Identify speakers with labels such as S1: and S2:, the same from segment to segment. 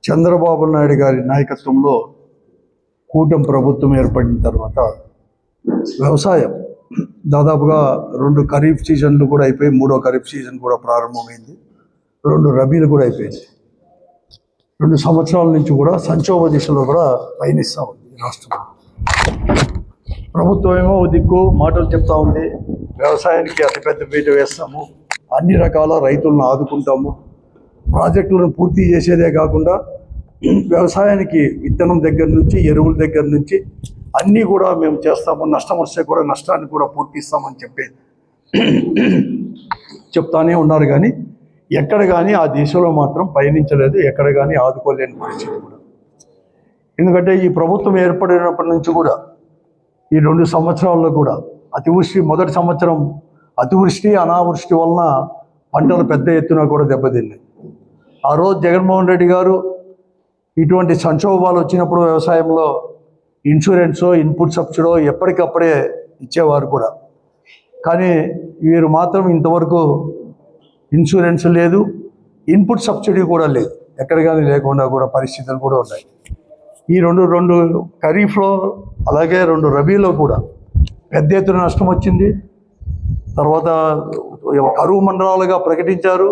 S1: చంద్రబాబు నాయుడు గారి నాయకత్వంలో కూటమి ప్రభుత్వం ఏర్పడిన తర్వాత వ్యవసాయం దాదాపుగా 2 ఖరీఫ్ సీజన్లు కూడా అయిపోయి 3వ ఖరీఫ్ సీజన్ కూడా ప్రారంభమైంది. 2 రబీలు కూడా అయిపోయింది. 2 సంవత్సరాల నుంచి కూడా సంక్షోభ దిశలో కూడా పయనిస్తూ ఉంది రాష్ట్రం. ప్రభుత్వం ఏమో దిక్కు మాటలు చెప్తా ఉంది, వ్యవసాయానికి అతిపెద్ద పీట వేస్తాము, అన్ని రకాల రైతులను ఆదుకుంటాము, ప్రాజెక్టులను పూర్తి చేసేదే కాకుండా వ్యవసాయానికి విత్తనం దగ్గర నుంచి ఎరువుల దగ్గర నుంచి అన్నీ కూడా మేము చేస్తాము, నష్టం వస్తే కూడా నష్టాన్ని కూడా పూర్తిస్తామని చెప్తానే ఉన్నారు. కానీ ఎక్కడ కానీ ఆ దిశలో మాత్రం పయనించలేదు, ఎక్కడ కానీ ఆదుకోలేని పరిస్థితి కూడా. ఎందుకంటే ఈ ప్రభుత్వం ఏర్పడినప్పటి నుంచి కూడా ఈ 2 సంవత్సరాల్లో కూడా అతివృష్టి, మొదటి సంవత్సరం అతివృష్టి అనావృష్టి వలన పంటలు పెద్ద ఎత్తున కూడా దెబ్బతిన్నాయి. ఆ రోజు జగన్మోహన్ రెడ్డి గారు ఇటువంటి సంక్షోభాలు వచ్చినప్పుడు వ్యవసాయంలో ఇన్సూరెన్సో ఇన్పుట్ సబ్సిడో ఎప్పటికప్పుడే ఇచ్చేవారు కూడా. కానీ వీరు మాత్రం ఇంతవరకు ఇన్సూరెన్స్ లేదు, ఇన్పుట్ సబ్సిడీ కూడా లేదు, ఎక్కడ కానీ లేకుండా కూడా పరిస్థితులు కూడా ఉన్నాయి. ఈ రెండు ఖరీఫ్లో అలాగే 2 రబీలో కూడా పెద్ద ఎత్తున నష్టం వచ్చింది. తర్వాత కరువు మండలాలుగా ప్రకటించారు.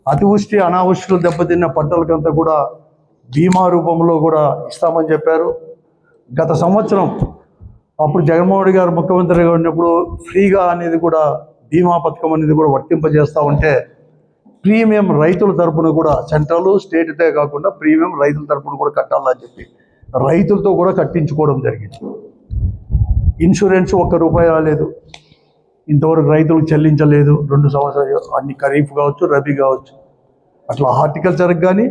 S1: అతివృష్టి అనావృష్టిలో దెబ్బతిన్న పంటలకంతా కూడా బీమా రూపంలో కూడా ఇస్తామని చెప్పారు. గత సంవత్సరం అప్పుడు జగన్మోహన్ రెడ్డి గారు ముఖ్యమంత్రిగా ఉన్నప్పుడు ఫ్రీగా అనేది కూడా బీమా పథకం అనేది కూడా వర్తింపజేస్తూ ఉంటే ప్రీమియం రైతుల తరపున కూడా సెంట్రల్ స్టేట్తే కాకుండా ప్రీమియం రైతుల తరపున కూడా కట్టాలని చెప్పి రైతులతో కూడా కట్టించుకోవడం జరిగింది. ఇన్సూరెన్స్ ₹1 రాలేదు, ఇంతవరకు రైతులకు చెల్లించలేదు 2 సంవత్సరాలు, అన్ని ఖరీఫ్ కావచ్చు రబీ కావచ్చు. అట్లా హార్టికల్చర్కి కానీ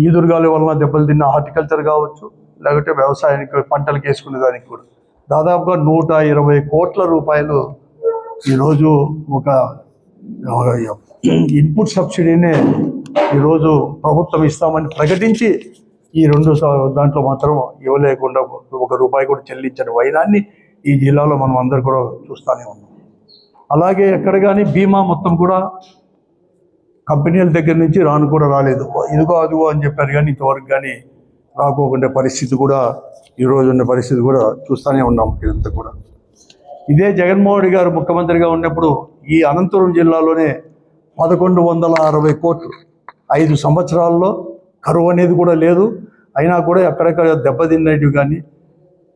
S1: ఈదురుగాలి వలన దెబ్బలు తిన్న హార్టికల్చర్ కావచ్చు, లేకపోతే వ్యవసాయానికి పంటలకు వేసుకునే దానికి కూడా దాదాపుగా ₹120 కోట్ల ఈరోజు ఒక ఇన్పుట్ సబ్సిడీనే ఈరోజు ప్రభుత్వం ఇస్తామని ప్రకటించి ఈ 2 దాంట్లో మాత్రం ఇవ్వలేకుండా ₹1 కూడా చెల్లించని వైనాన్ని ఈ జిల్లాలో మనం అందరు కూడా చూస్తూనే ఉన్నాం. అలాగే ఎక్కడ కానీ బీమా మొత్తం కూడా కంపెనీల దగ్గర నుంచి కూడా రాలేదు. ఇదిగో అదిగో అని చెప్పారు కానీ ఇంతవరకు కానీ రాకోకుండా పరిస్థితి కూడా ఈరోజు ఉన్న పరిస్థితి కూడా చూస్తూనే ఉన్నాం. ఇదంతా కూడా ఇదే జగన్మోహన్ రెడ్డి గారు ముఖ్యమంత్రిగా ఉన్నప్పుడు ఈ అనంతపురం జిల్లాలోనే 1160 కోట్లు 5 సంవత్సరాల్లో కరువు అనేది కూడా లేదు. అయినా కూడా ఎక్కడెక్కడ దెబ్బతిన్నటివి కానీ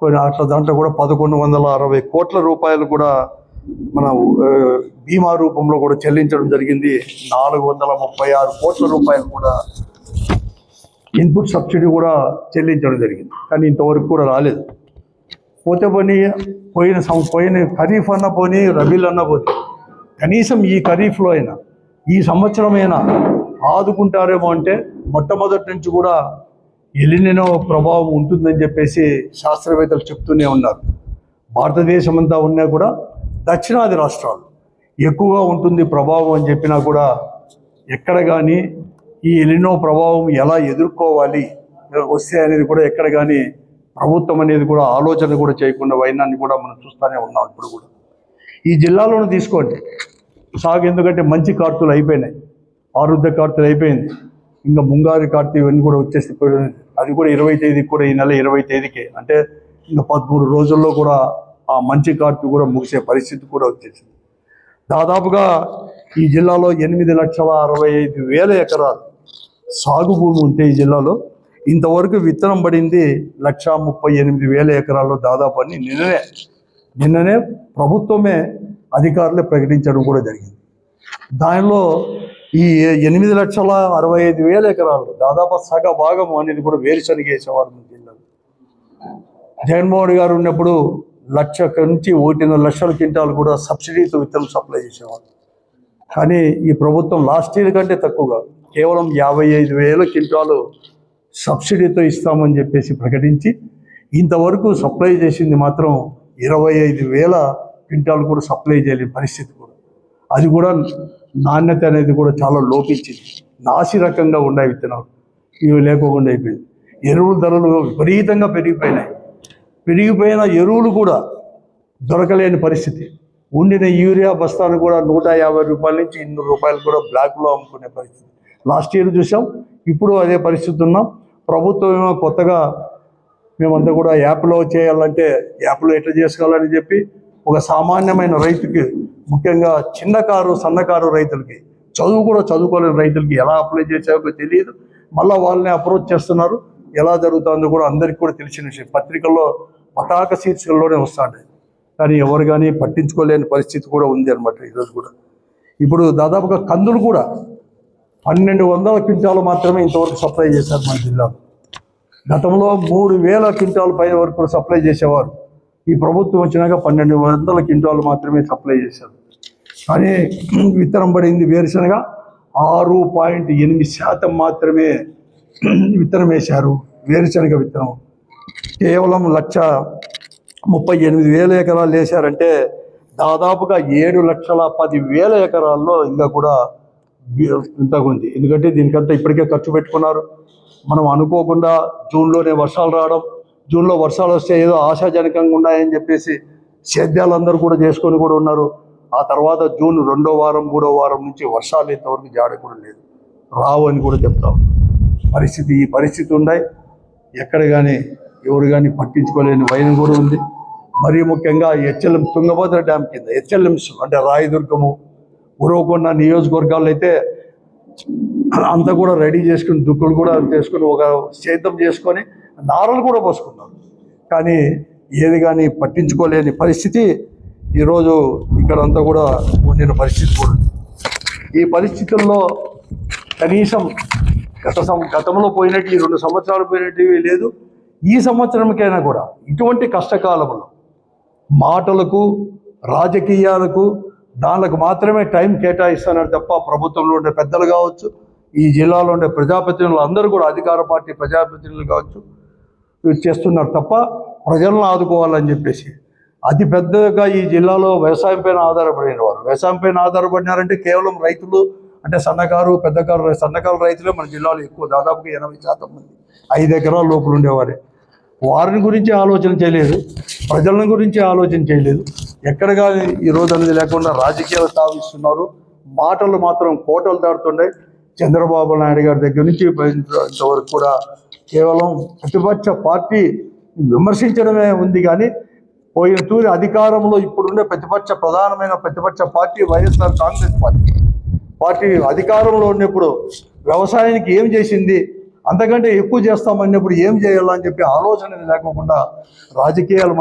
S1: కొన్ని అట్లా దాంట్లో కూడా 1160 కోట్ల రూపాయలు కూడా మన బీమా రూపంలో కూడా చెల్లించడం జరిగింది. 436 కోట్ల రూపాయలు కూడా ఇన్పుట్ సబ్సిడీ కూడా చెల్లించడం జరిగింది. కానీ ఇంతవరకు కూడా రాలేదు. పోతే పోయిన ఖరీఫ్ అన్న పోనీ రబీలు అన్న పోనీ కనీసం ఈ ఖరీఫ్లో అయినా ఈ సంవత్సరమైనా ఆదుకుంటారేమో అంటే మొట్టమొదటి నుంచి కూడా ఎలినినో ప్రభావం ఉంటుందని చెప్పేసి శాస్త్రవేత్తలు చెప్తూనే ఉన్నారు. భారతదేశం అంతా ఉన్నా కూడా దక్షిణాది రాష్ట్రాలు ఎక్కువగా ఉంటుంది ప్రభావం అని చెప్పినా కూడా ఎక్కడ కానీ ఈ ఎలినో ప్రభావం ఎలా ఎదుర్కోవాలి వస్తే అనేది కూడా ఎక్కడ కానీ ప్రభుత్వం అనేది కూడా ఆలోచన కూడా చేయకుండా వైనాన్ని కూడా మనం చూస్తూనే ఉన్నాం. ఇప్పుడు కూడా ఈ జిల్లాలోనే తీసుకోండి సాగు, ఎందుకంటే మంచి కార్తీలు అయిపోయినాయి, ఆరుద్ర కార్తీలు అయిపోయింది, ఇంకా ముంగారి కార్తీ ఇవన్నీ కూడా వచ్చేసి అది కూడా 20వ తేదీకి కూడా ఈ నెల 20వ తేదీకే అంటే ఇంకా 13 రోజుల్లో కూడా ఆ మంచి కార్తీ కూడా ముగిసే పరిస్థితి కూడా వచ్చేసింది. దాదాపుగా ఈ జిల్లాలో 8,65,000 ఎకరాలు సాగు భూమి ఉంటే ఈ జిల్లాలో ఇంతవరకు విత్తనం పడింది 1,38,000 ఎకరాల్లో దాదాపు అని నిన్ననే ప్రభుత్వమే అధికారులే ప్రకటించడం కూడా జరిగింది. దానిలో ఈ 8,65,000 ఎకరాలు దాదాపు సగ భాగం అనేది కూడా వేరుశనగ వేసేవారు జిల్లాలో. జగన్మోహన్ గారు ఉన్నప్పుడు 1,00,000 నుంచి 1.5 లక్షల క్వింటాలు కూడా సబ్సిడీతో విత్తనం సప్లై చేసేవారు. కానీ ఈ ప్రభుత్వం లాస్ట్ ఇయర్ కంటే తక్కువగా కేవలం 55,000 క్వింటాలు సబ్సిడీతో ఇస్తామని చెప్పేసి ప్రకటించి ఇంతవరకు సప్లై చేసింది మాత్రం 25,000 క్వింటాలు కూడా సప్లై చేయలేని పరిస్థితి కూడా. అది కూడా నాణ్యత అనేది కూడా చాలా లోపించింది, నాసి రకంగా ఉన్నాయి విత్తనాలు, ఇవి లేకోకుండా అయిపోయింది. ఎరువుల ధరలు విపరీతంగా పెరిగిపోయిన ఎరువులు కూడా దొరకలేని పరిస్థితి. ఉండిన యూరియా బస్తాను కూడా 150 రూపాయల నుంచి 200 రూపాయలు కూడా బ్లాక్లో అమ్ముకునే పరిస్థితి లాస్ట్ ఇయర్ చూసాం. ఇప్పుడు అదే పరిస్థితి ఉన్నాం. ప్రభుత్వం ఏమో కొత్తగా మేమంతా కూడా యాప్లో చేయాలంటే యాప్లో ఎట్లా చేసుకోవాలని చెప్పి ఒక సామాన్యమైన రైతుకి, ముఖ్యంగా చిన్నకారు సన్నకారు రైతులకి, చదువు కూడా చదువుకోలేని రైతులకి ఎలా అప్లై చేసావో తెలియదు. మళ్ళీ వాళ్ళని అప్రోచ్ చేస్తున్నారు. ఎలా జరుగుతుందో కూడా అందరికీ కూడా తెలిసిన విషయం. పత్రికల్లో పతాక శీర్షికల్లోనే వస్తాయి, కానీ ఎవరు కానీ పట్టించుకోలేని పరిస్థితి కూడా ఉంది అనమాట ఈరోజు కూడా. ఇప్పుడు దాదాపుగా కందులు కూడా 1200 క్వింటాలు మాత్రమే ఇంతవరకు సప్లై చేశారు మన జిల్లాలో. గతంలో 3000 క్వింటాల పైన వరకు సప్లై చేసేవారు. ఈ ప్రభుత్వం వచ్చినాక 1200 క్వింటాలు మాత్రమే సప్లై చేశారు. కానీ విత్తనం పడింది వేరుశనగ 6.8% మాత్రమే విత్తనం వేశారు. వేరుశనగ విత్తనం కేవలం 1,38,000 ఎకరాలు వేశారంటే దాదాపుగా 7,10,000 ఎకరాల్లో ఇంకా కూడా ఇంతగా ఉంది. ఎందుకంటే దీనికంతా ఇప్పటికే ఖర్చు పెట్టుకున్నారు. మనం అనుకోకుండా జూన్లోనే వర్షాలు రావడం, జూన్లో వర్షాలు వస్తే ఏదో ఆశాజనకంగా ఉన్నాయని చెప్పేసి సేద్యాలందరూ కూడా చేసుకొని కూడా ఉన్నారు. ఆ తర్వాత జూన్ 2వ వారం 3వ వారం నుంచి వర్షాలు ఇంతవరకు జాడ కూడా లేదు, రావు అని కూడా చెప్తాం. ఈ పరిస్థితి ఉన్నాయి. ఎక్కడ కానీ ఎవరు కానీ పట్టించుకోలేని వైనం కూడా ఉంది. మరీ ముఖ్యంగా హెచ్ఎల్ఎం తుంగభద్ర డ్యామ్ కింద హెచ్ఎల్ఎంస్ అంటే రాయదుర్గము, ఉరవకొండ నియోజకవర్గాల్లో అయితే అంతా కూడా రెడీ చేసుకుని దుక్కులు కూడా చేసుకుని ఒక సేద్యం చేసుకొని నారలు కూడా పోసుకున్నారు. కానీ ఏది కానీ పట్టించుకోలేని పరిస్థితి ఈరోజు ఇక్కడంతా కూడా ఉండిన పరిస్థితి కూడా ఉంది. ఈ పరిస్థితుల్లో కనీసం గతంలో పోయినట్టు ఈ 2 సంవత్సరాలు పోయినట్టు లేదు. ఈ సంవత్సరంకైనా కూడా ఇటువంటి కష్టకాలంలో మాటలకు రాజకీయాలకు దానికి మాత్రమే టైం కేటాయిస్తున్నారు తప్ప ప్రభుత్వంలో ఉండే పెద్దలు కావచ్చు, ఈ జిల్లాలో ఉండే ప్రజాప్రతినిధులు అందరూ కూడా అధికార పార్టీ ప్రజాప్రతినిధులు కావచ్చు చేస్తున్నారు తప్ప ప్రజలను ఆదుకోవాలని చెప్పేసి. అతి పెద్దగా ఈ జిల్లాలో వ్యవసాయం పైన ఆధారపడిన వారు, వ్యవసాయం పైన ఆధారపడినారంటే కేవలం రైతులు అంటే సన్నకారు సన్నకారు రైతులే మన జిల్లాలో ఎక్కువ. దాదాపుగా 80% మంది 5 ఎకరాల లోపల ఉండేవారే. వారిని గురించి ఆలోచన చేయలేదు, ప్రజలను గురించి ఆలోచన చేయలేదు. ఎక్కడ కానీ ఈరోజు అనేది లేకుండా రాజకీయాలు స్థాపిస్తున్నారు. మాటలు మాత్రం కోటలు దాటుతున్నాయి. చంద్రబాబు నాయుడు గారి దగ్గర నుంచి ఇంతవరకు కూడా కేవలం ప్రతిపక్ష పార్టీ విమర్శించడమే ఉంది. కానీ పోయిన తూరి అధికారంలో ఇప్పుడుండే ప్రధానమైన ప్రతిపక్ష పార్టీ వైఎస్ఆర్ కాంగ్రెస్ పార్టీ అధికారంలో ఉన్నప్పుడు వ్యవసాయానికి ఏం చేసింది, అంతకంటే ఎక్కువ చేస్తామన్నప్పుడు ఏం చేయాలని చెప్పి ఆలోచన లేకుండా రాజకీయాలు